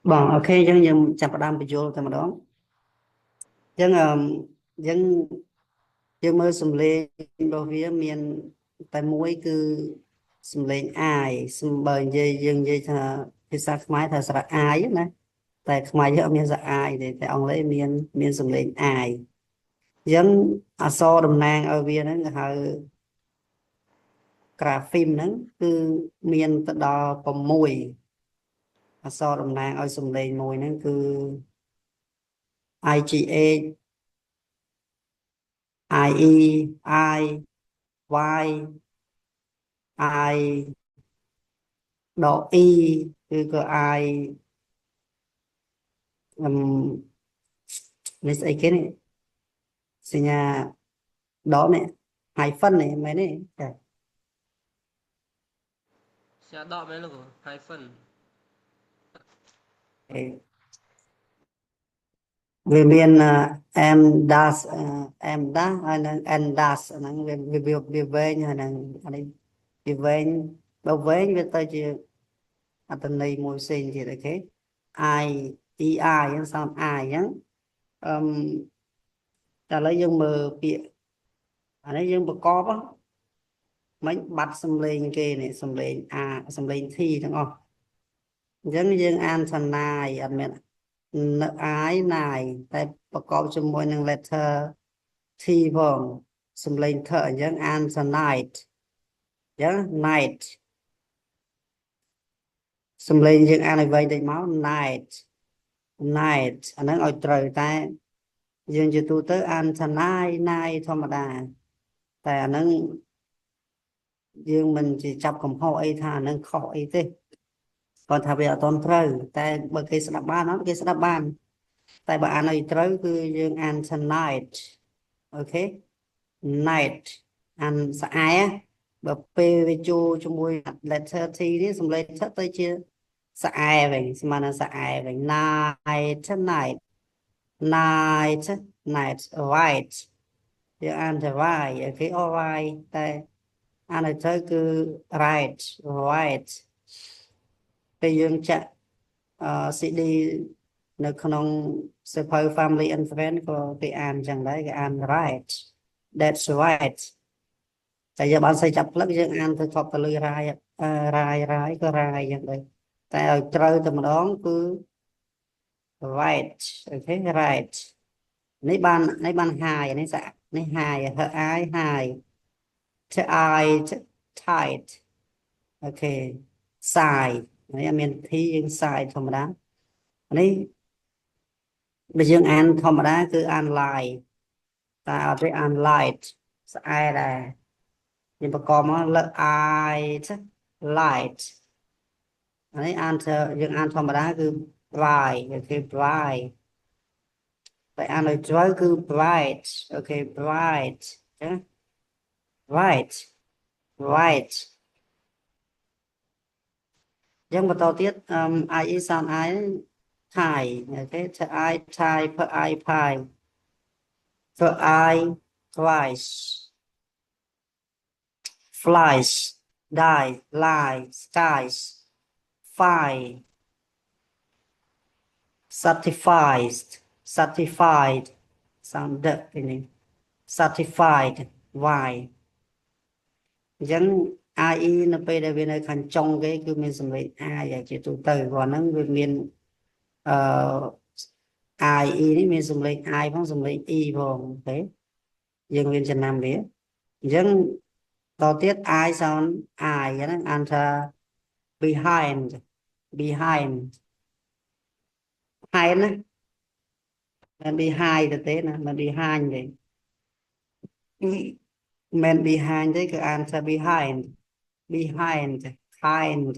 Bon, ok, dân chập đam bị vô tầm đó. Dân dân dân mơ sum lên đồ phía miền tại mũi cứ sum lên ai sum bờ dây thà phía sát máy thà sát ai á nè. Tại máy giờ miền sát ai thì tại ông lấy miền miền sum lên ai. Dân so đồng nang ở phía đó là cà phim đó cứ miền tự đo còn mùi so đồng nang ở sum lên mùi nó cứ IGA IE I Y I độ Yคือก็ I lấy cái này sinh nhà đó này hai phân này mấy này Sẽ đọ mấy lúc hai phần. về miền em das em đã hay là em das nó về về như là anh ấy về đâu về về tới chứ anh ta này môi sinh thì là cái ai ai những sao ai nhá trả lời dân mờ bịa anh ấy dân bờ co á mấy bắt xâm lên kia này xâm lên xâm lên thi đúng không dân dân an thần này anh mẹ nợ ái này tại bờ co cho mỗi năng letter thi vòng xâm lên thợ dân an thần night dân night xâm lên dân an này vậy để máu night night anh ấy ở trời ta dân cho tôi tới an thần night night thôi mà đà tại anh ấy dương mình chỉ chập cầm hộ ấy thà nâng khó ấy thế còn thà bây giờ toàn trời tại bởi cái sẽ đáp ban nó cái sẽ đáp ban tại bà anh ấy trời cứ dương an tonight ok night anh sẽ ai á bởi p về chu cho mùi letter t đi xong lên chất tới chưa sẽ ai vậy mà nó sẽ ai vậy night tonight night night right dương an thì right ok alright tại anh ấy chơi cứ right right bây giờ chạy sẽ điនៅក្នុងសៀវភៅ Family and Friends ក៏គេអានចឹងដែរគេអាន right that's right តែយើងបានសេចចាប់ផ្លឹកយើងអានទៅថប់ទៅលើ right រាយក៏ right ចឹងដែរតែឲ្យត្រូវតែម្ដងគឺ right អូខេ right នេះបាន high នេះស្អាតនេះ high ហើ I high ធ្វើ I tight អូខេ side នេះមាន T យើង side ធម្មតានេះបើយើងអានធម្មតាគឺអាន line តែអត់ទេអាន light ស្អែកដែរយើងប្រកបមកលើ I light នេះអានទៅយើងអានធម្មតាគឺ bright គឺ bright តែអានឲ្យត្រូវគឺ bright អូខេ bright ចឹង bright bright យើងបន្តទៀតIE sound I ថៃអូខេធ្វើ I ថៃធ្វើ I ផាយធ្វើ I twice flies die lie skies fine certified certified sound cái này certified why អញ្ចឹង IE នៅពេលដែលវានៅខាងចុងគេគឺមានសម្លេង I ជាទូទៅគាត់ហ្នឹងវាមានអឺ IE នេះមានសម្លេង I ផងសម្លេង E ផងទេយើងមានចំណាំវាអញ្ចឹងតទៀត I sound I ហ្នឹងអានថា behind behind ហើយណាมัน behind ទៅទេណាมัน behind ទេมัน behind ទេគឺអានថា behind behind kind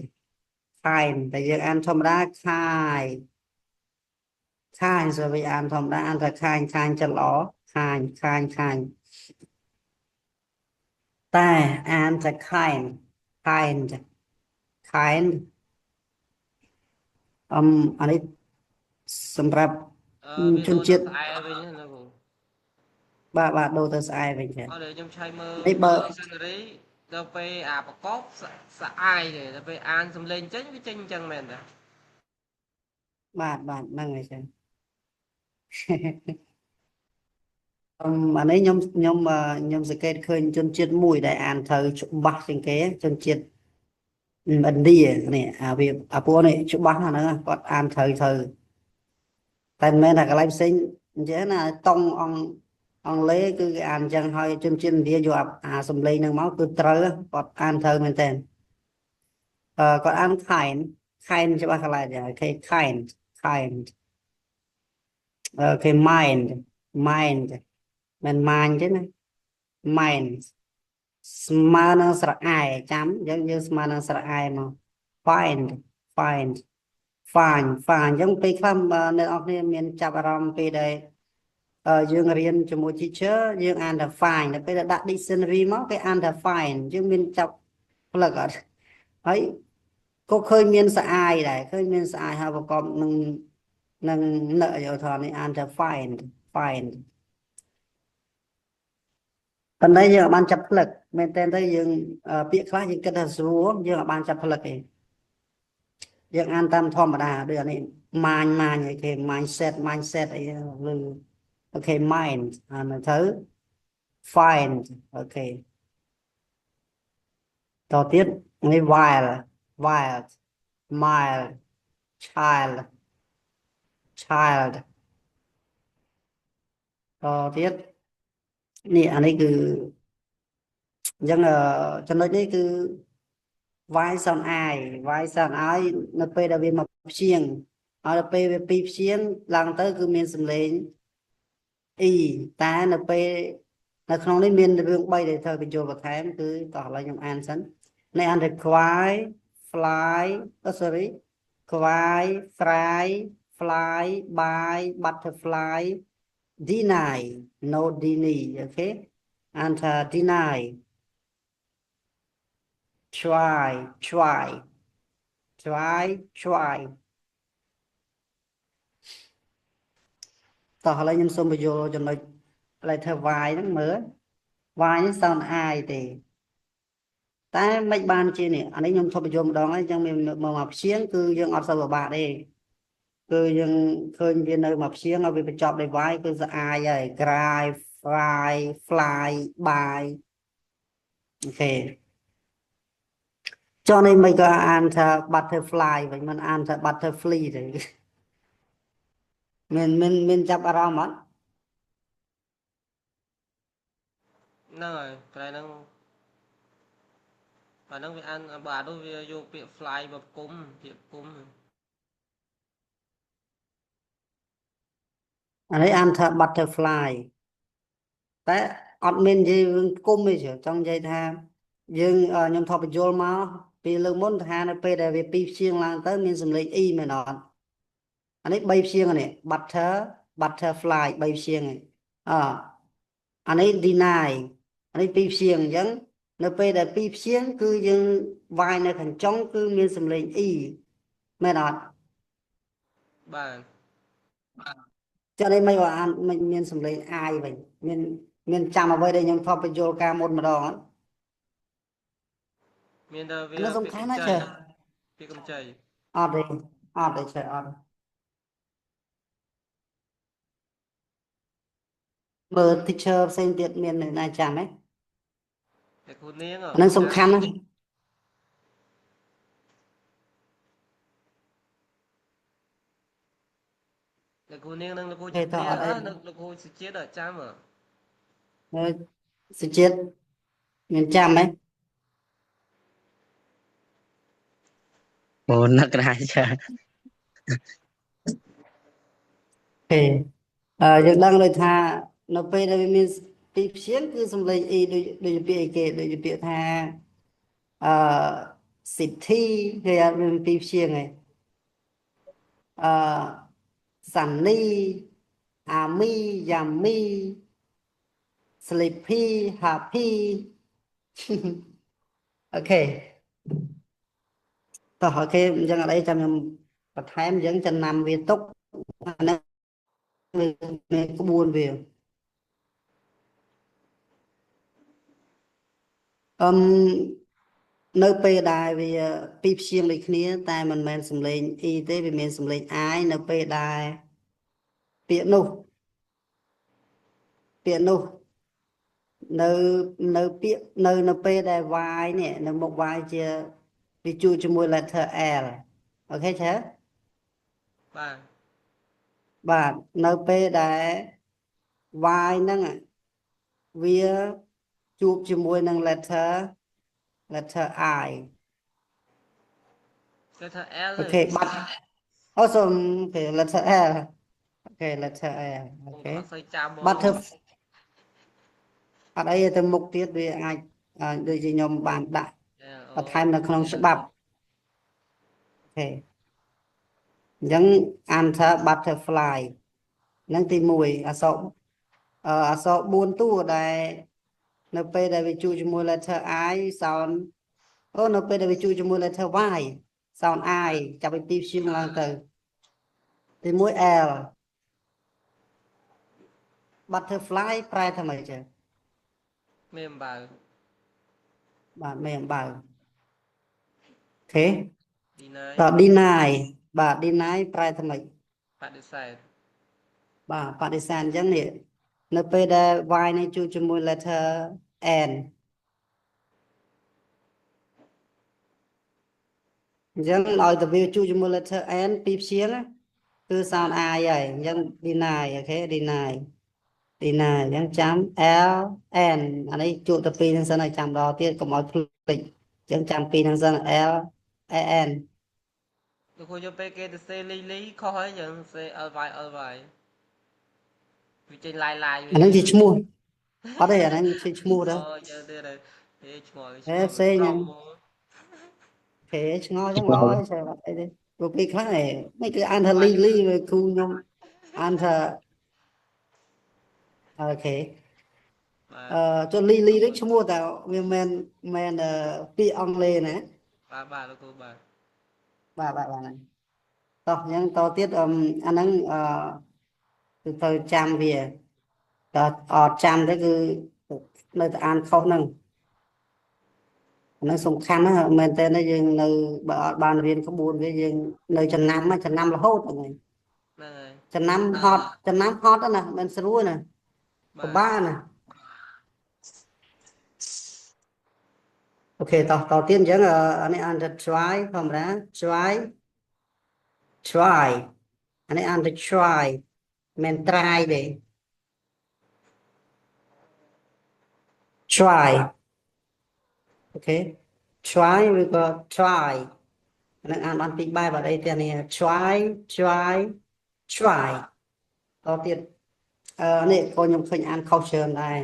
kind តែយើងអានធម្មតា kind kind ဆိုវាអានធម្មតាអានថា kind kind ចិត្តល្អ kind kind kind តែអានថា kind kind kind អានេះសម្រាប់ជនជាតិវាដូរទៅស្អែកវិញណាបងបាទដូរទៅស្អែកវិញចាអត់ខ្ញុំឆៃមើល នេះបើ dictionary ដល់ពេលអាប្រកបស្អាយទេដល់ពេលអានសំឡេងចេញវាចេញអញ្ចឹងមែនតា បាទហ្នឹងហើយចឹង អានេះខ្ញុំសង្កេតឃើញជនជាតិមួយដែលអានត្រូវច្បាស់ជាងគេជនជាតិឥណ្ឌានេះវាពួកនេះច្បាស់ណាស់ហ្នឹងគាត់អានត្រូវតែមិនមែនថាកន្លែងផ្សេងអញ្ចឹងណាតង់អង់គ្លេសគឺគេអានអញ្ចឹងហើយជនជាតិឥណ្ឌាយកសំឡេងហ្នឹងមកគឺត្រូវគាត់អានត្រូវមែនតើគាត់អានខែនច្បាស់កន្លែងដែរគេខែនគេ mind មិនម៉ាញទេណា mind ស្មើនឹងស្រអែចាំយើងស្មើនឹងស្រអែមក find find find អញ្ចឹងពេលខ្លះអ្នកនរគ្នាមានចាប់អារម្មណ៍ពេលដែលយើងរៀនជាមួយ teacher យើងអានថា find តែពេលដាក់ dictionary មកគេអានថា find យើងមានចាប់ផ្លឹកអត់ហើយក៏ឃើញមានស្អាយដែរឃើញមានស្អាយហើយប្រកបនឹងណយកថានេះអានថា find ប៉ុន្តែយើងអាចបានចាប់ផ្លឹកមែនតើទៅយើងពាក្យខ្លះយើងគិតថាស្រួលយើងអាចបានចាប់ផ្លឹកទេយើងអានតាមធម្មតាដូចអានេះម៉ាញអីគេ mindset អីឬអូខេ mind អានទៅ find អូខេតទៀតនេះ wild mild child តទៀតនេះអានេះគឺអញ្ចឹងចំណុចនេះគឺ វាយសនអាយនៅពេលដែលវាមកព្យាង្គហើយដល់ពេលវាពីរព្យាង្គឡើងទៅគឺមានសំឡេងអ៊ីតែនៅពេលនៅក្នុងនេះមានរឿង3ដែលត្រូវបញ្ចូលបន្ថែមគឺតោះឥឡូវខ្ញុំអានសិននេះអានទៅខ្វាយ fly sorry ខ្វាយ fry fly by butterfly deny no deny អូខេអានថា deny try តោះឥឡូវខ្ញុំសូមបញ្យល់ចំណុច letter y ហ្នឹងមើល y នេះសោនអាយទេតែមិនបានជានេះអានេះខ្ញុំធប់បញ្យល់ម្ដងហើយអញ្ចឹងមានមកព្យាង្គគឺយើងអត់សូវពិបាកទេគឺយើងឃើញវានៅមកព្យាង្គហើយវាបញ្ចប់ដោយ y គឺស្អាយហើយ cry fry fly by អូខេចុះនេះមិនក៏អានថា butterfly វិញមិនអានថា butterfly ទេមានចាប់អារម្មណ៍អត់ហ្នឹងហើយកន្លែងហ្នឹងអាហ្នឹងវាអានបើអានោះវាយកពាក្យ fly មកគុំពាក្យគុំអានេះអានថា butterfly តែអត់មាននិយាយរឿងគុំទេចង់និយាយថាយើងខ្ញុំថតបញ្យល់មកពីលើកមុនថានៅពេលដែលវាពីរព្យាង្គឡើងទៅមានសំឡេង e មែនអត់អានេះ3ព្យាង្គនេះ butterfly 3ព្យាង្គឯងអានេះ deny អានេះពីរព្យាង្គអញ្ចឹងនៅពេលដែលពីរព្យាង្គគឺយើងវាយនៅខាងចុងគឺមានសំឡេង e មែនអត់បាទចានេះមិនអានមិនមានសំឡេង i វិញមានចាំអ្វីដែលខ្ញុំថតបញ្យល់ការមុនម្ដងអត់មានតែវាអានេះសំពាក្យខាន់កម្ចីណាស់ចេះពាក្យកម្ចីអត់ទេចេះអត់មើល teacher ផ្សេងទៀតមានអ្នកណាចាំទេតែគ្រូនាងអានឹងសំខាន់ណាស់តែគ្រូនាងនឹងលោកគ្រូហេជំនាញតអត់អីនឹងលោកគ្រូសុជាតិអត់ចាំហ៎សុជាតិមានចាំទេអូនឹកណាស់ចាហេយើងដឹងเลยថានៅពេលដែលវាមានពីរព្យាង្គគឺសំឡេង e ដូចពាក្យអីគេដូចពាក្យថាអឺ city គេអត់មានពីរព្យាង្គឯងអឺ sunny army yummy sleepy happy អូខេតោះអូខេអញ្ចឹងអត់អីចាំខ្ញុំបន្ថែមអញ្ចឹងចំណាំវាទុកអានេះវាក្បួនវា នៅពេលដែលវាពីរព្យាង្គដូចគ្នាតែមិនមែនសំឡេង e ទេវាមានសំឡេង i នៅពេលដែលពាក្យនោះនៅពាក្យនៅពេលដែល y នេះនៅមុខ y ជាវាជួបជាមួយ letter l អូខេឆើ បាទ បាទនៅពេលដែល y ហ្នឹងវាជួបជាមួយនឹង letter i គេថា L អូ ទេ ខេបាត់អូសូមអូខេ letter l អូខេ letter l អូ ខ្ញុំ ខេ អត់សូវចាំហ្មង បាត់ធ្វើអត់អីទេទៅមុខទៀតវាអាចដូចជាខ្ញុំបានដាក់បន្ថែមនៅក្នុងច្បាប់អូខេអញ្ចឹងអានថា butterfly ហ្នឹងទី1អក្សរ4តួដែលនៅពេលដែលវាជួបជាមួយ letter i sound អូនៅពេលដែលវាជួបជាមួយ letter y sound i ចាប់ពីព្យាង្គឡើងទៅទី1 l butterfly ប្រែថាម៉េចចឹង មេអំបៅ បាទមេអំបៅអូខេ deny ត deny បាទ deny ប្រែថាម៉េច បដិសេធ បាទបដិសេធអញ្ចឹងនេះនៅពេលដែល y នេះជួបជាមួយ letter n អញ្ចឹងឲ្យតែវាជួបជាមួយ letter n ពីរព្យាង្គណាគឺ sound i ហើយអញ្ចឹង deny អូខេ deny អញ្ចឹងចាំ l n អានេះជួបតែពីរហ្នឹងសិនឲ្យចាំដល់ទៀតកុំឲ្យភ្លេចអញ្ចឹងចាំពីរហ្នឹងសិន l n លោកគ្រូយកពេលគេទៅសេលីលីខុសហើយយើងសេ ly វាចេញឡាយវា អាហ្នឹងជាឈ្មោះអត់ទេអាហ្នឹងជាឈ្មោះទៅ អូយើងទៅឈ្មោះ ហេផ្សេង ប្រ ហ្នឹង មមក គេឆ្ងល់ចឹងល្អហើយស្អីទេព្រោះពេលខ្លះមិនគឺអានថាលីលីវាគ្រូខ្ញុំអានថាអូខេ បាទ ចុះលីនេះឈ្មោះតើវាមិនពាក្យអង់គ្លេសណា បាទលោកគ្រូបាទ បាទហ្នឹងតោះអញ្ចឹងតទៀតអាហ្នឹងគឺទៅចាំវាតើអត់ចាំទៅគឺនៅតែអានខុសហ្នឹងអាហ្នឹងសំខាន់ណាស់មែនតើយើងនៅបើអត់បានរៀនក្បួនវាយើងនៅចំណាំរហូតហ្នឹងហើយ ហ្នឹងហើយ ចំណាំហត់ណាមិនស្រួលណាពិបាកណាអូខេតទៀតអញ្ចឹងអានេះអានថា try ធម្មតា try អានេះអានថា try មិន try ទេ try អូខេ try ឬក៏ try អានឹងអានបានពីរបែបអត់អីទេនេះ try តទៀតនេះក៏ខ្ញុំឃើញអានខុសច្រើនដែរ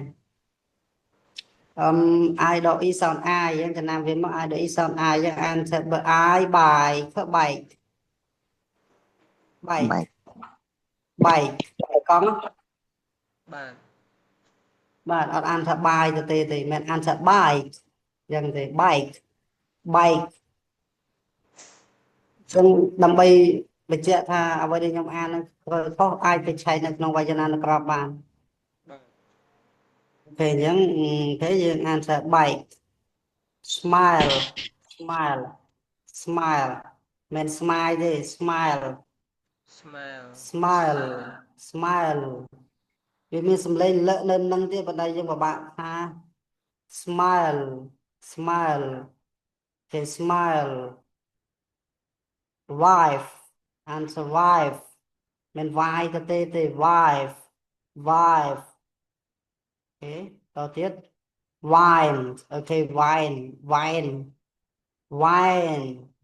I ដក e sound i អញ្ចឹងចំណាំវាមក I ដក e sound i អញ្ចឹងអានថាបើ I បាយធ្វើបែកកង់ បាទ បាទអត់អានថាបាយទៅទេមិនអានថាបាយអញ្ចឹងទេបែកចឹងដើម្បីបញ្ជាក់ថាអ្វីដែលខ្ញុំអានហ្នឹងត្រូវខុសអាចទៅឆែកនៅក្នុងវចនានុក្រមបាន បាទ ពេលអញ្ចឹងពេលយើងអានថាបែក smile មិន smile ទេ smile smell វាមានសំឡេងលឹកនៅនឹងទៀតប៉ុន្តែយើងពិបាកថា smile គេ smile wife អាន survive មិន why ទៅទេ wife អូខេតទៀត wine អូខេ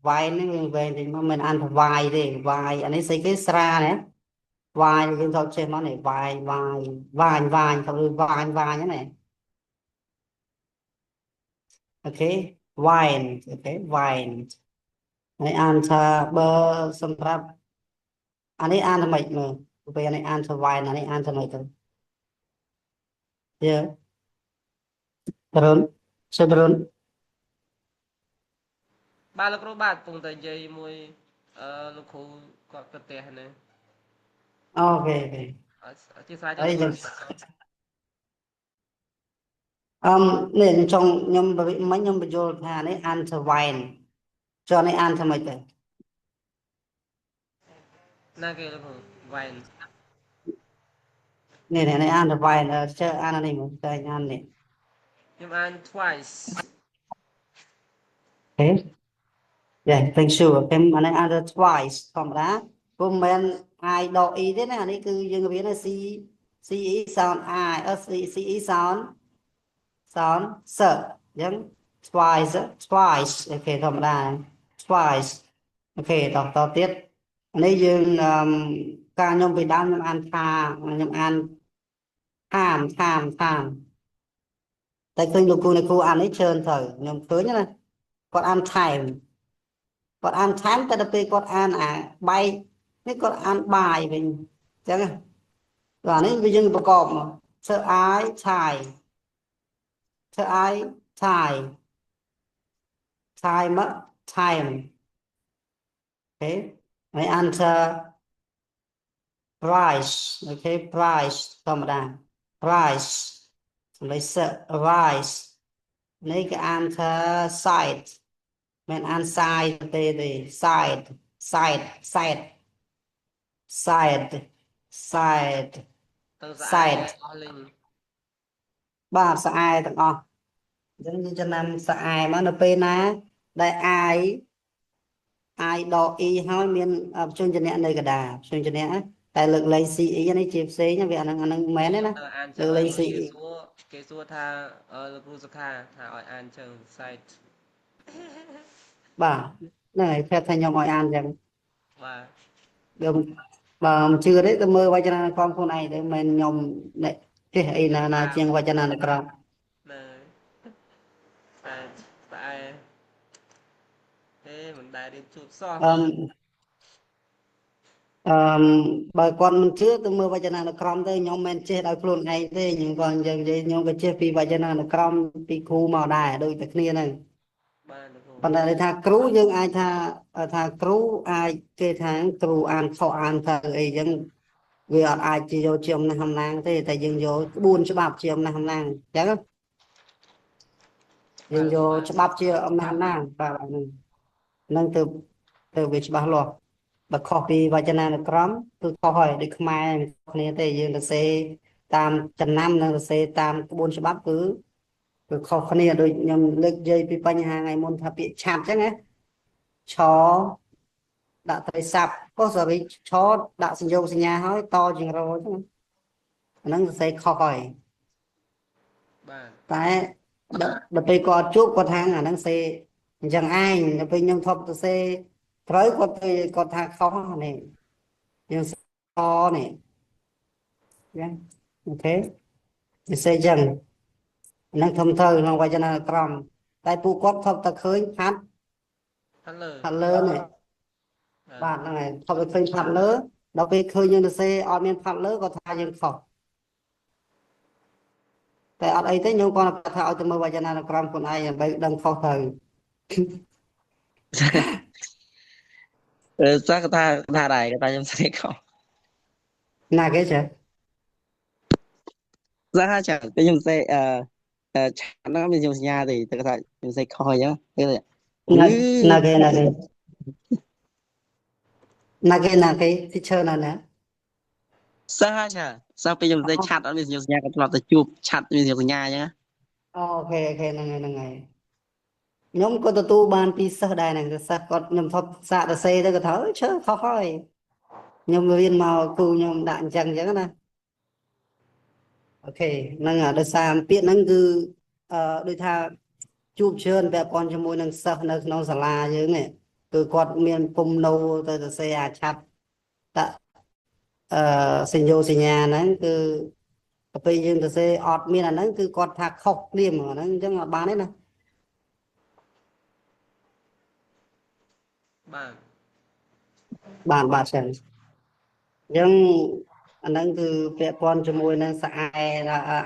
wine ហ្នឹងយើងវែងតិចមកមិនអានថា why ទេ why អានេះស្អីគេស្រាណា why យើងថតចេះមកនេះ why ថាឬ wine ហ្នឹងណាអូខេ wine អូខេ wine ហើយអានថាបើសម្រាប់អានេះអានថាម៉េចមើលពេលនេះអានថា wine អានេះអានថាម៉េចទៅយើរុនសិបរុន បាទលោកគ្រូបាទកំពុងតែនិយាយមួយលោកគ្រូគាត់ទៅផ្ទះហ្នឹង អូខេ អធិស្ឋានជូ អី នលោក ចឹងគ្រូ នេះខ្ញុំចង់ខ្ញុំមិញខ្ញុំបញ្យល់ថានេះ Antwerpen ចុះនេះអានថាម៉េចទៅ ណាគេលោកគ្រូវ៉ែន នេះនេះ Antwerpen ចើអានអានេះមកតែអាននេះ ខ្ញុំអាន twice Okay. Yeah, thank you. ខ្ញុំអានេះអានទៅ twice ធម្មតាព្រោះមិនមែន I ដក E ទេណាអានេះគឺយើងរៀន C CE sound I CE sound S អញ្ចឹង twice twice អូខេធម្មតា twice អូខេតទៀតនេះយើងការខ្ញុំពីដើមខ្ញុំអានថាខ្ញុំអានតាមតែឃើញលោកគ្រូអ្នកគ្រូអាននេះច្រើនទៅខ្ញុំឃើញណាគាត់អានថែមគាត់អានថែមតែដល់ពេលគាត់អានអាបែកនេះគាត់អានបាយវិញអញ្ចឹងអានេះវាយើងប្រកបមកធ្វើអាយឆាយធ្វើអាយឆាយឆាយមកថែមអូខេហើយ answer price អូខេ price ធម្មតា price សម្លេងស rice នេះគេអានថា side មិនអាន side ទេ side side side side side ទៅស្អាយ side អស់លេង បាទស្អែទាំងអស់អញ្ចឹងយើងចំណាំស្អែមកនៅពេលណាដែលអាយដក E ហើយមានព្យញ្ជនៈនៅកណ្ដាលព្យញ្ជនៈតែលើកលែង CE នេះជាផ្សេងវាអាហ្នឹងមែនទេណាទៅអានចឹលើងកលែង គេ CE សួរថាលោកគ្រូសុខាថាឲ្យអានចឹង site បាទហ្នឹងហើយប្រាប់ថាខ្ញុំឲ្យអានចឹងបាទ បើបើមិនជឿទេទៅមើលវចនានុក្រមខ្លួនឯងទៅមិនមែនខ្ញុំអ្នកចេះអីណាជាងវចនានុក្រម ណែស្អាយស្អាយមិនដែលរៀនជួបសោះអឺអឺបើគាត់មិនជឿទៅមើលវចនានុក្រមទៅខ្ញុំមិនចេះដោយខ្លួនឯងទេខ្ញុំក៏យើងនិយាយខ្ញុំក៏ចេះពីវចនានុក្រមពីគ្រូមកដែរដូចតែគ្នាហ្នឹងបាទលោកគ្រូប៉ុន្តែថាគ្រូយើងអាចថាគ្រូអាចគេថាគ្រូអានខុសអានទៅអីចឹងវាអត់អាចជាយកជាអំណះអំណាងទេតែយើងយកក្បួនច្បាប់ជាអំណះអំណាងអញ្ចឹងយើងយកច្បាប់ជាអំណះអំណាងបាទហ្នឹងទៅវាច្បាស់លាស់បើខុសពីវចនានុក្រមគឺខុសហើយដូចខ្មែរគ្នាទេយើងទៅសេតាមចំណាំនិងទៅសេតាមក្បួនច្បាប់គឺខុសគ្នាដូចខ្ញុំលើកនិយាយពីបញ្ហាថ្ងៃមុនថាពាក្យឆាត់អញ្ចឹងណាឆដាក់ត្រីស័ព្ទក៏សរីឆដាក់សញ្ញោសញ្ញាហើយតជាងរអញ្ចឹងអាហ្នឹងសរសេរខុសហើយបាទតែដល់ពេលគាត់ជួបគាត់ថាអាហ្នឹងសេអញ្ចឹងឯងដល់ពេលខ្ញុំធប់ទៅសេត្រូវគាត់ថាខុសនេះយើងសនេះចឹងអូខេនិយាយចឹងហ្នឹងធំទៅក្នុងវចនានុក្រមតែពួកគាត់ធប់តែឃើញផាត់ខាងលើផាត់លើនេះបាទបាទហ្នឹងហើយធប់តែឃើញផាត់លើដល់ពេលឃើញយើងទៅសេអត់មានផាត់លើគាត់ថាយើងខុសតែអត់អីទេខ្ញុំគាត់ថាឲ្យទៅមើលវចនានុក្រមខ្លួនឯងដើម្បីដឹងខុសទៅសិស្សគាត់ថាដែរគាត់ថាខ្ញុំស្រីខុសណាគេចេះសិស្សថាចាំតែខ្ញុំស្រីឆាតហ្នឹងមានខ្ញុំសញ្ញាទេតែគាត់ថាខ្ញុំស្រីខុសអញ្ចឹងគេថាណាអឺគេteacher ណាណាសិស្សថាសិស្សពេលខ្ញុំស្រីឆាតអត់មានខ្ញុំសញ្ញាគាត់ធ្លាប់តែជួបឆាតមានខ្ញុំសញ្ញាអញ្ចឹងអូខេហ្នឹងហើយខ្ញុំក៏ទទួលបានពីសិស្សដែរហ្នឹងសិស្សគាត់ខ្ញុំថតសាកសរសេរទៅគាត់ថាអើឈើខុសហើយខ្ញុំរៀនមកគ្រូខ្ញុំដាក់អញ្ចឹងណាអូខេហ្នឹងដោយសារពាក្យហ្នឹងគឺដូចថាជួបច្រើនពាក់ព័ន្ធជាមួយនឹងសិស្សនៅក្នុងសាលាយើងនេះគឺគាត់មានពុំណូទៅសរសេរអាឆាប់ដាក់សញ្ញោសញ្ញាហ្នឹងគឺទៅពេលយើងសរសេរអត់មានអាហ្នឹងគឺគាត់ថាខុសព្រាមអាហ្នឹងអញ្ចឹងអត់បានទេណាបាទបាទចឹងអញ្ចឹងអាហ្នឹងគឺពាក់ព័ន្ធជាមួយនឹងស្អែ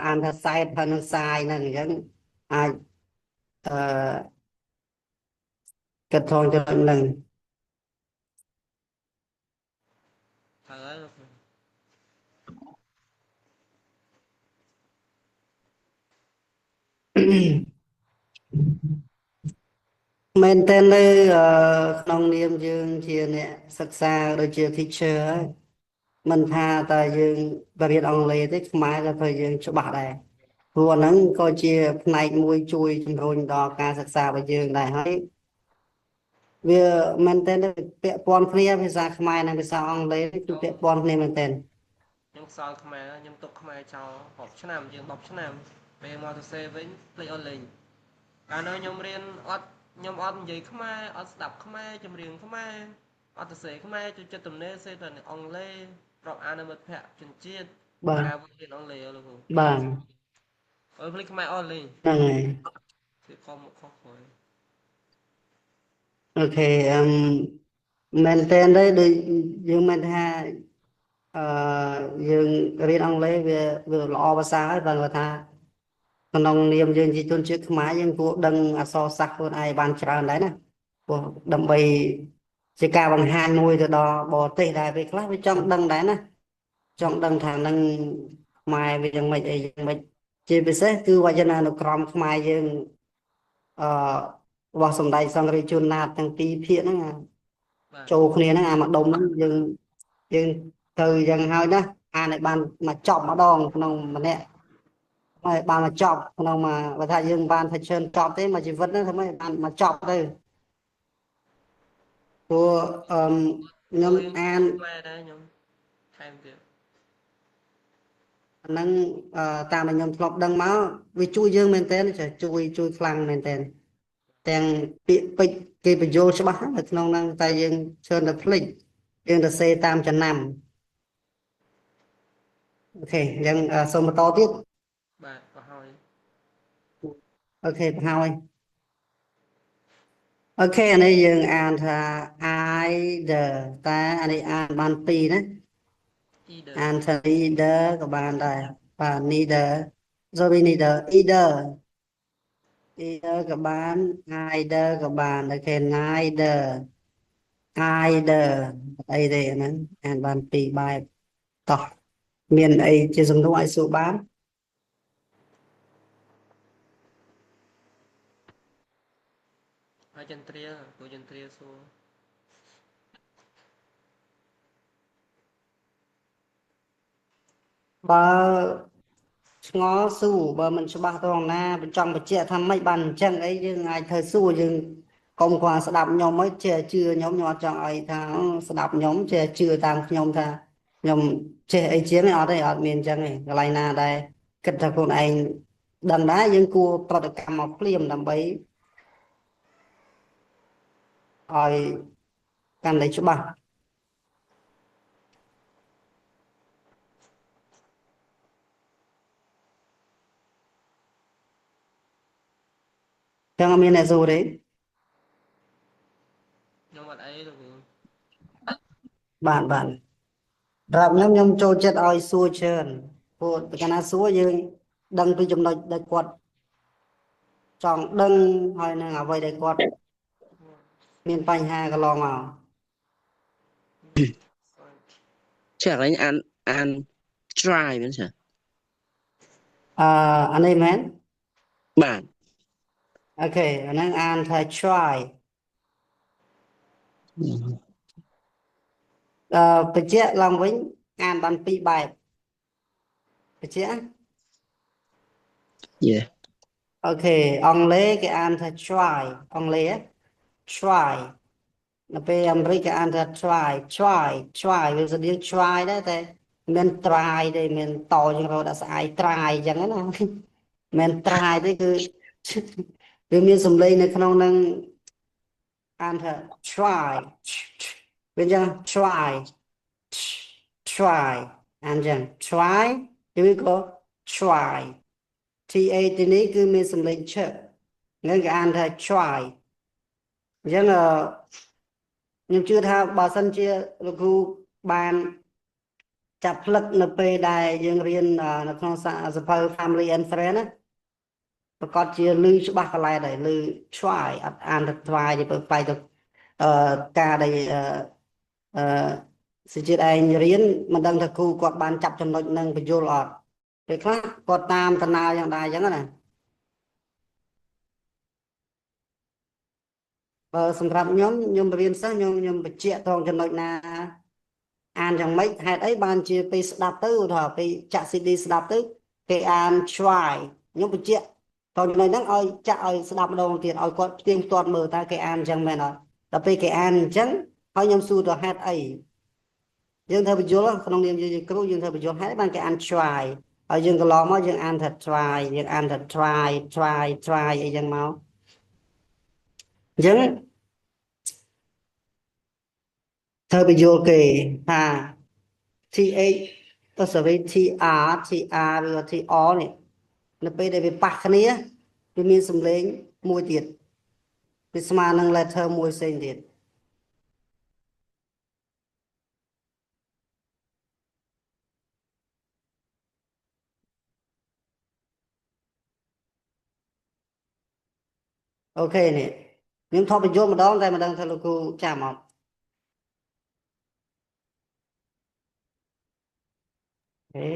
អានថាសែតហើយនឹងសាយហ្នឹងអញ្ចឹងអាចអឺគិតថងចំណុចហ្នឹងហើយលោកគ្រូ មែនតើនៅក្នុងនាមយើងជាអ្នកសិក្សាដូចជា teacher ហើយមិនថាតែយើងទៅរៀនអង់គ្លេសទេខ្មែរក៏ត្រូវយើងច្បាស់ដែរព្រោះអាហ្នឹងក៏ជាផ្នែកមួយជួយជំរុញដល់ការសិក្សារបស់យើងដែរហើយវាមែនតើពាក់ព័ន្ធគ្នាភាសាខ្មែរនិងភាសាអង់គ្លេសគឺពាក់ព័ន្ធគ្នាមែនតើ ខ្ញុំខ្សោយខ្មែរខ្ញុំទុកខ្មែរចោល10ឆ្នាំជាង10ឆ្នាំពេលមកទៅសេវិញភ្លេចអស់លេងកាលនោះខ្ញុំរៀនខ្ញុំអត់និយាយខ្មែរអត់ស្ដាប់ខ្មែរចម្រៀងខ្មែរអត់ទៅសេខ្មែរចូលចិត្តទំនេរសេតែអង់គ្លេសរាប់អាននៅមិត្តភ័ក្តិជនជាតិ បាទ ការរៀនអង់គ្លេសលោកគ្រូ បាទ អើភ្លេចខ្មែរអស់លេង ហ្នឹងហើយ គឺខំខុសក្រោយ អូខេមែនតើដូចយើងមិនថាអឺយើងរៀនអង់គ្លេសវាល្អភាសាហើយបើថាក្នុងនាមយើងជាជនជាតិខ្មែរយើងគួរដឹងអក្សរសាស្ត្រខ្លួនឯងបានច្រើនដែរណាព្រោះដើម្បីជាការបង្ហាញមួយទៅដល់បរទេសដែរពេលខ្លះវាចង់ដឹងដែរណាចង់ដឹងថានឹងខ្មែរវាយ៉ាងម៉េចអីយ៉ាងម៉េចជាពិសេសគឺវចនានុក្រមខ្មែរយើងអឺរបស់សម្ដេចសង្ឃរាជជួនណាតទាំងពីរភាគហ្នឹង បាទ ចូលគ្នាហ្នឹងអាម្ដុំហ្នឹងយើងទៅយ៉ាងហើយណាអានឲ្យបានមកចប់ម្ដងក្នុងម្នាក់ហើយបានមកចប់ក្នុងមកបើថាយើងបានថាច្រើនចប់ទេមកជីវិតហ្នឹងធ្វើម៉េចបានមកចប់ទៅព្រោះខ្ញុំអាន ខ្មែរដែរខ្ញុំថែមទៀត អាហ្នឹងតាមដែលខ្ញុំធ្លាប់ដឹងមកវាជួយយើងមែនទែនចាជួយខ្លាំងមែនទែនទាំងពាក្យពេចន៍គេបញ្យល់ច្បាស់នៅក្នុងហ្នឹងតែយើងច្រើនតែភ្លេចយើងទៅសេតាមចំណាំអូខេអញ្ចឹងសូមបន្តទៀត បាទក៏ហើយ អូខេទៅហើយអូខេអានេះយើងអានថា either តែអានេះអានបានពីរណា either អានថា either ក៏បានដែរបាទ neither sorry either ក៏បាន either ក៏បានអូខេ neither either អីទេអាហ្នឹងអានបានពីរបែបតោះមានអីជាសំណួរឲ្យសួរបាន ហើយចន្ទ្រាគ្រូចន្ទ្រាសួរ បើឆ្ងល់សួរបើមិនច្បាស់ត្រង់ណាបញ្ចង់បញ្ជាក់ថាម៉េចបានអញ្ចឹងអីយើងអាចធ្វើសួរយើងកុំគ្រាន់ស្ដាប់ខ្ញុំអីចេះជឿខ្ញុំអត់ចង់អីថាស្ដាប់ខ្ញុំចេះជឿតាមខ្ញុំថាខ្ញុំចេះអីជាងអត់ទេអត់មានអញ្ចឹងទេកន្លែងណាដែរគិតថាខ្លួនឯងដឹងដែរយើងគួរប្រតិកម្មមកភ្លាមដើម្បីឲ្យកាន់តែច្បាស់ចឹងអត់មានអ្នកសួរទេ ខ្ញុំអត់អីលោកគ្រូ បាទរាប់ខ្ញុំចូលចិត្តឲ្យសួរច្រើនព្រោះកាលណាសួរយើងដឹងពីចំណុចដែលគាត់ចង់ដឹងហើយនឹងអ្វីដែលគាត់មានបញ្ហាកន្លងមក Chắc là anh try មែនចា អានេះមែន បាទ អូខេអាហ្នឹងអានថា try បញ្ជាក់ឡើងវិញអានបានពីរបែបបញ្ជាក់ Yeah អូខេអង់គ្លេសគេអានថា try អង់គ្លេស try នៅពេលអាមេរិកគេអានថា try វាស្តៀង try ដែរតែមិន try ទេមានតជាងរហូតដល់ស្អែក try អញ្ចឹងណាមិន try ទេគឺវាមានសំឡេងនៅក្នុងនឹងអានថា try វាអញ្ចឹង try អានអញ្ចឹង try ឬក៏ try TA ទីនេះគឺមានសំឡេងឈឹកហ្នឹងគេអានថា try អញ្ចឹងខ្ញុំជឿថាបើសិនជាលោកគ្រូបានចាប់ផ្លឹកនៅពេលដែលយើងរៀននៅក្នុងសភៅ Family and Friends ណាប្រកាសជាឮច្បាស់កន្លែងដែរឮ try អត់អានថា try ទៅបែរទៅការដែលសិជាតិឯងរៀនមិនដឹងថាគ្រូគាត់បានចាប់ចំណុចនឹងបញ្យល់អត់ពេលខ្លះគាត់តាមដំណើរយ៉ាងដែរអញ្ចឹងណា សម្រាប់ខ្ញុំរៀនសិស្សខ្ញុំបញ្ជាក់ត្រង់ចំណុចណាអានយ៉ាងម៉េចហេតុអីបានជាពេលស្ដាប់ទៅថាពេលចាក់ CD ស្ដាប់ទៅគេអានឆ្វាយខ្ញុំបញ្ជាក់ត្រង់ចំណុចហ្នឹងឲ្យចាក់ឲ្យស្ដាប់ម្ដងទៀតឲ្យគាត់ផ្ទៀងផ្ទាត់មើលតើគេអានអញ្ចឹងមែនអត់ដល់ពេលគេអានអញ្ចឹងហើយខ្ញុំសួរទៅហេតុអីយើងត្រូវបញ្យល់ក្នុងនាមយើងគ្រូយើងត្រូវបញ្យល់ហេតុបានគេអានឆ្វាយហើយយើងកន្លងមកយើងអានថាឆ្វាយយើងអានថា try try try អីចឹងមកអញ្ចឹងត្រូវបញ្យល់គេថា TH ទៅសវិ TR TR ឬ TR នេះនៅពេលដែលវាប៉ះគ្នាវាមានសំឡេងមួយទៀតវាស្មើនឹង letter មួយផ្សេងទៀតអូខេនេះខ្ញុំថតបញ្យល់ម្ដងតែមិនដឹងថាលោកគ្រូចាំអត់អូខេ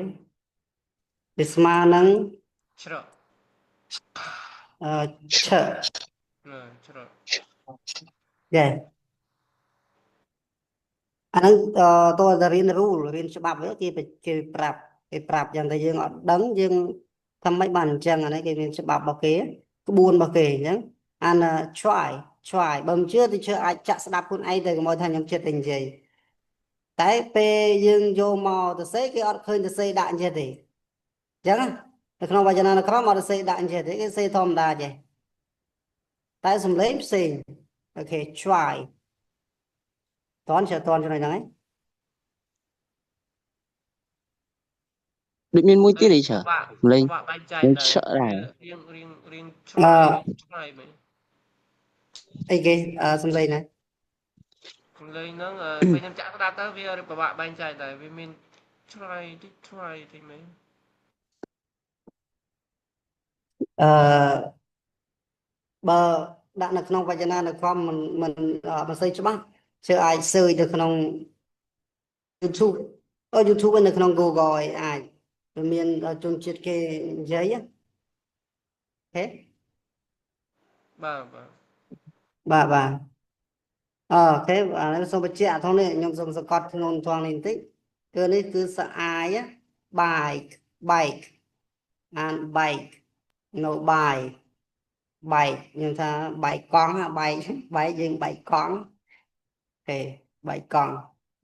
វាស្មើនឹង ច្រក ឆ ច្រក យ៉ាអាហ្នឹងតើតែរៀន rule រៀនច្បាប់វាគេប្រាប់យ៉ាងតែយើងអត់ដឹងយើងធ្វើម៉េចបានអញ្ចឹងអានេះគេមានច្បាប់របស់គេក្បួនរបស់គេអញ្ចឹងអាន try បើមិនជឿទៅជឿអាចចាក់ស្ដាប់ខ្លួនឯងទៅកុំឲ្យថាខ្ញុំចិត្តតែនិយាយតែពេលយើងយកមកទៅសេគេអត់ឃើញទៅសេដាក់អញ្ចឹងទេអញ្ចឹងនៅក្នុងវចនានុក្រមអត់ទៅសេដាក់អញ្ចឹងទេគេសេធម្មតាចេះតែសំឡេងផ្សេងអូខេ try តន់ចំណុចហ្នឹងឯង ដូចមានមួយទៀតអីច្រើន បាក់ លេង បាក់បែងចែក យើង ដែរ ឆក់ដែរ រៀងឆ្ងាយឆ្ងាយមែន អីគេសំឡេងណា សំឡេងហ្នឹងពេលខ្ញុំចាក់ស្ដាប់ទៅវាពិបាកបែងចែកដែរវាមានឆ្ងាយតិចមែន អឺបើដាក់នៅក្នុងវចនានុក្រមមិនសូវច្បាស់ជឿអាចសើចទៅក្នុង YouTube YouTube នៅក្នុង Google ឯអាចវាមានជនជាតិគេនិយាយហេ បាទ បាទអូខេអានេះសូមបញ្ជាក់ថងនេះខ្ញុំសូមសង្កត់ក្នុងថងនេះបន្តិចគឺនេះគឺស្អាយបែកអានបែក no បែកខ្ញុំថាបែកកង់បែកយើងបែកកង់អូខេបែកកង់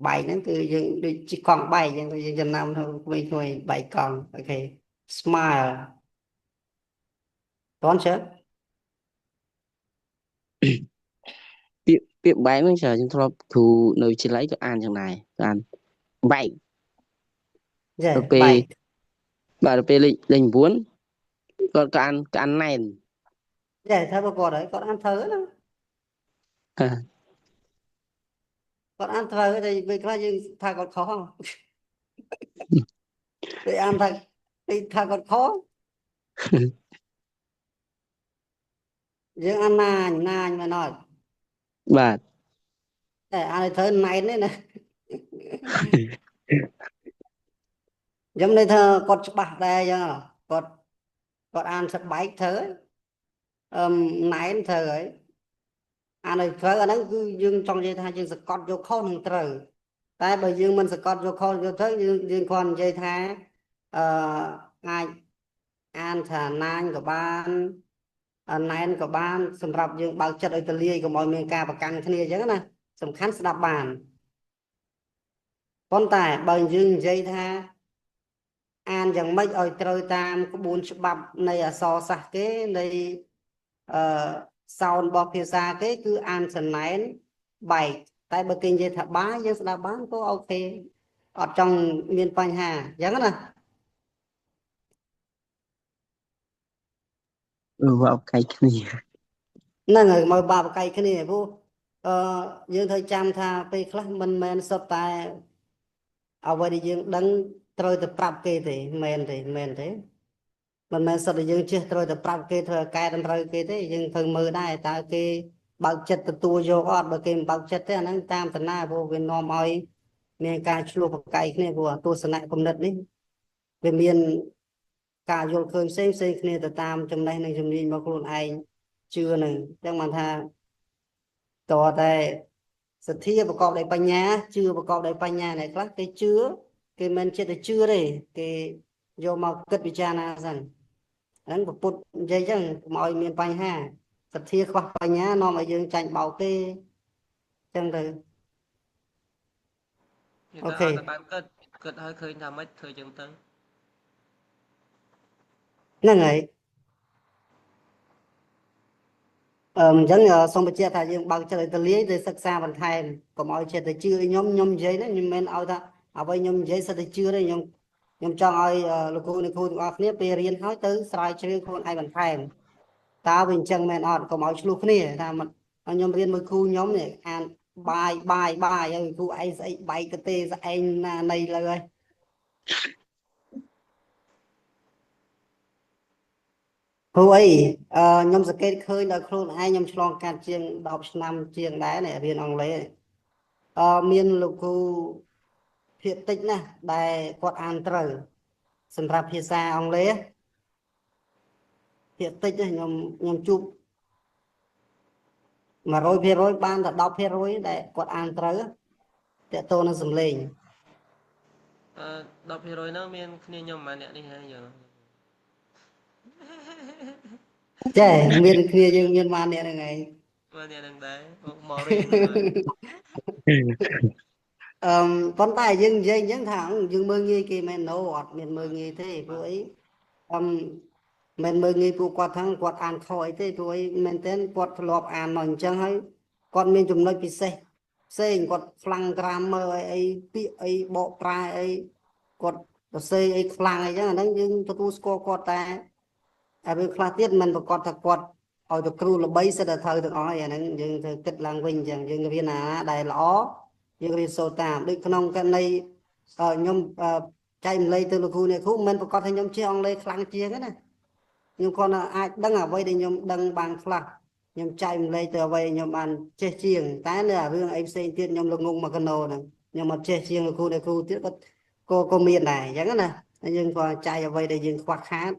បែកហ្នឹងគឺយើងដូចជិះកង់បែកអញ្ចឹងយើងចំណាំទៅក្មួយបែកកង់អូខេ smile តន់ជើ ពាក្យបែកហ្នឹងច្រើនខ្ញុំធ្លាប់គ្រូនៅវិទ្យាល័យក៏អានចឹងដែរអានបែក ចា ទៅពេល បែក បាទទៅពេលលេខ9គាត់ក៏អានណែន ចាថាបើគាត់ហើយគាត់អានត្រូវណាគាត់អានត្រូវតែពេលខ្លះយើងថាគាត់ខុសពេលអានថាគាត់ខុសយើងអានណាញមែនអត់ បាទ តែអានឲ្យត្រូវណែនទេណាខ្ញុំន័យថាគាត់ច្បាស់ដែរអញ្ចឹងគាត់អានសបែកត្រូវណែនត្រូវហើយអានឲ្យត្រូវអាហ្នឹងគឺយើងចង់និយាយថាយើងសកត់យកខុសនឹងត្រូវតែបើយើងមិនសកត់យកខុសយកត្រូវយើងគ្រាន់និយាយថាអាចអានថាណាញក៏បានណែនក៏បានសម្រាប់យើងបើកចិត្តឲ្យទលាយកុំឲ្យមានការប្រកាន់គ្នាអញ្ចឹងណាសំខាន់ស្ដាប់បានប៉ុន្តែបើយើងនិយាយថាអានយ៉ាងម៉េចឲ្យត្រូវតាមក្បួនច្បាប់នៃអក្សរសាស្ត្រគេនៃសោនរបស់ភាសាគេគឺអានសណែនបែកតែបើគេនិយាយថាបាយយើងស្ដាប់បានក៏អូខេអត់ចង់មានបញ្ហាអញ្ចឹងណា វាក់កៃគ្នា ហ្នឹងហើយមកបាបកៃគ្នាព្រោះយើងត្រូវចាំថាពេលខ្លះមិនមែនសុទ្ធតែអ្វីដែលយើងដឹងត្រូវតែប្រាប់គេទេមែនទេមិនមែនសុទ្ធតែយើងចេះត្រូវតែប្រាប់គេធ្វើកែតម្រូវគេទេយើងត្រូវមើលដែរតើគេបើកចិត្តទទួលយកអត់បើគេមិនបើកចិត្តទេអាហ្នឹងតាមតាណាព្រោះវានាំឲ្យមានការឆ្លោះប្រកែកគ្នាព្រោះទស្សនៈគំនិតនេះវាមានការយល់ឃើញផ្សេងគ្នាទៅតាមចំណេះនិងជំនាញរបស់ខ្លួនឯងជឿនឹងអញ្ចឹងបានថា តតែសទ្ធាប្រកបដោយបញ្ញាជឿប្រកបដោយបញ្ញាnàyខ្លះគេជឿគេមិនចិត្តតែជឿទេគេយកមកគិតពិចារណាសិនហ្នឹងពុទ្ធនិយាយចឹងកុំឲ្យមានបញ្ហាសទ្ធាខ្វះបញ្ញានាំឲ្យយើងចាញ់បោកទេចឹងទៅ និយាយ អូ ទៅ ខេ ឲ្យតែបានគិតឲ្យឃើញថាម៉េចធ្វើចឹងទៅ ហ្នឹងហើយអញ្ចឹងសូមបញ្ជាក់ថាយើងបើកចិត្តឲ្យទលាយទៅសិក្សាបន្ថែមកុំឲ្យចិត្តទៅជឿខ្ញុំនិយាយហ្នឹងខ្ញុំមិនឲ្យថាអ្វីខ្ញុំនិយាយសិតតែជឿទេខ្ញុំចង់ឲ្យលោកគ្រូអ្នកគ្រូទាំងអស់គ្នាពេលរៀនហើយទៅស្រាវជ្រាវខ្លួនឯងបន្ថែមតើវាអញ្ចឹងមែនអត់កុំឲ្យឆ្លោះគ្នាថាខ្ញុំរៀនមួយគ្រូខ្ញុំនេះអានបាយហើយគ្រូឯងស្អីបែកទៅទេស្អែងណានៃលើហើយគ្រូអីខ្ញុំសង្កេតឃើញដល់ខ្លួនឯងខ្ញុំឆ្លងកាត់ជាង10ឆ្នាំជាងដែរនេះរៀនអង់គ្លេសមានលោកគ្រូភាគតិចណាស់ដែលគាត់អានត្រូវសម្រាប់ភាសាអង់គ្លេសភាគតិចខ្ញុំជួប 100% បានតែ10%ដែលគាត់អានត្រូវតើតើនឹងសំឡេង 10% ហ្នឹងមានគ្នាខ្ញុំម្នាក់នេះហើយយើង ចេះមានគ្នាយើងមានបានអ្នកហ្នឹងឯង ម្នាក់ហ្នឹងដែរមករៀនហ្នឹងហើយ ប៉ុន្តែយើងនិយាយអញ្ចឹងថាយើងមើលងាយគេមែនណូអត់មានមើលងាយទេព្រោះអីមិនមើលងាយពួកគាត់ថាគាត់អានខុសអីទេព្រោះអីមែនតើគាត់ធ្លាប់អានមកអញ្ចឹងហើយគាត់មានចំណុចពិសេសផ្សេងគាត់ខ្លាំង grammar អីពាក្យអីបកប្រែអីគាត់សរសេរអីខ្លាំងអីចឹងអាហ្នឹងយើងទទួលស្គាល់គាត់តែរឿងខ្លះទៀតមិនប្រកាសថាគាត់ឲ្យទៅគ្រូល្បីសិតតែត្រូវទាំងអស់ហើយអាហ្នឹងយើងត្រូវគិតឡើងវិញអញ្ចឹងយើងរៀនអាណាដែលល្អយើងរៀនសូត្រតាមដូចក្នុងករណីខ្ញុំចែកម្លែកទៅលោកគ្រូអ្នកគ្រូមិនប្រកាសថាខ្ញុំចេះអង់គ្លេសខ្លាំងជាងទេណាខ្ញុំគាត់អាចដឹងអ្វីដែលខ្ញុំដឹងបានខ្លះខ្ញុំចែកម្លែកទៅអ្វីខ្ញុំបានចេះជាងតែនៅរឿងអីផ្សេងទៀតខ្ញុំល្ងងមកកណោហ្នឹងខ្ញុំអត់ចេះជាងលោកគ្រូអ្នកគ្រូទៀតក៏មានដែរអញ្ចឹងណាយើងក៏ចែកអ្វីដែលយើងខ្វះខាត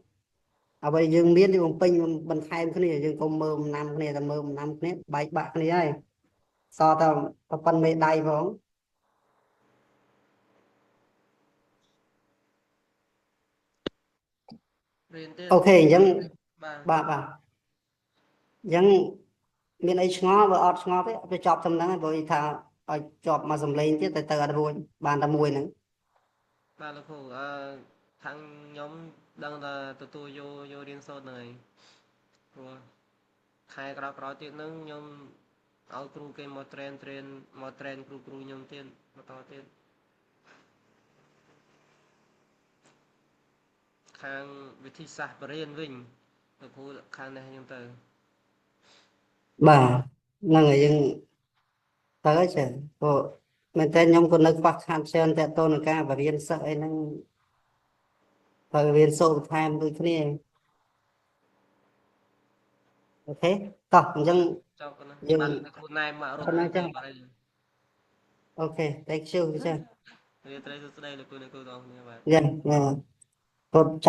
អ្វីយើងមានយើងបំពេញបន្ថែមគ្នាយើងកុំមើលអំណាំគ្នាតែមើលអំណាំគ្នាបែកបាក់គ្នាហើយសតតែប៉ុណ្្នឹងមេដៃផង រៀនទៀត អូខេអញ្ចឹង បាទ បាទអញ្ចឹងមានអីឆ្ងល់បើអត់ឆ្ងល់ទេទៅចប់ត្រឹមហ្នឹងហើយព្រោះថាឲ្យជាប់មកសំឡេងទៀតទៅអត់រួចបានតែមួយហ្នឹង បាទលោកគ្រូខាងខ្ញុំដឹងតែទទួលយករៀនសូត្រហ្នឹងហើយព្រោះខែក្រោយទៀតហ្នឹងខ្ញុំឲ្យគ្រូគេមក train មក train គ្រូខ្ញុំទៀតបន្តទៀតខាងវិធីសាស្ត្របរិញ្ញាវិញលោកគ្រូខាងនេះខ្ញុំទៅ បាទហ្នឹងហើយយើងទៅហើយចាព្រោះមែនតើខ្ញុំក៏នៅខ្វះខាតច្រើនតើតើនឹងការបរៀនសិស្សអីហ្នឹងទៅរៀនសូត្របន្ថែមដូចគ្នាអូខេតោះអញ្ចឹង ចប់ណា យើង បាទលោកគ្រូណែមមករត់ ប៉ុណ្ណឹងចឹង បាទ អូខេ thank you ចា រៀនត្រីសួស្ដីលោកគ្រូទាំងអស់គ្នាបាទ យ៉ារត់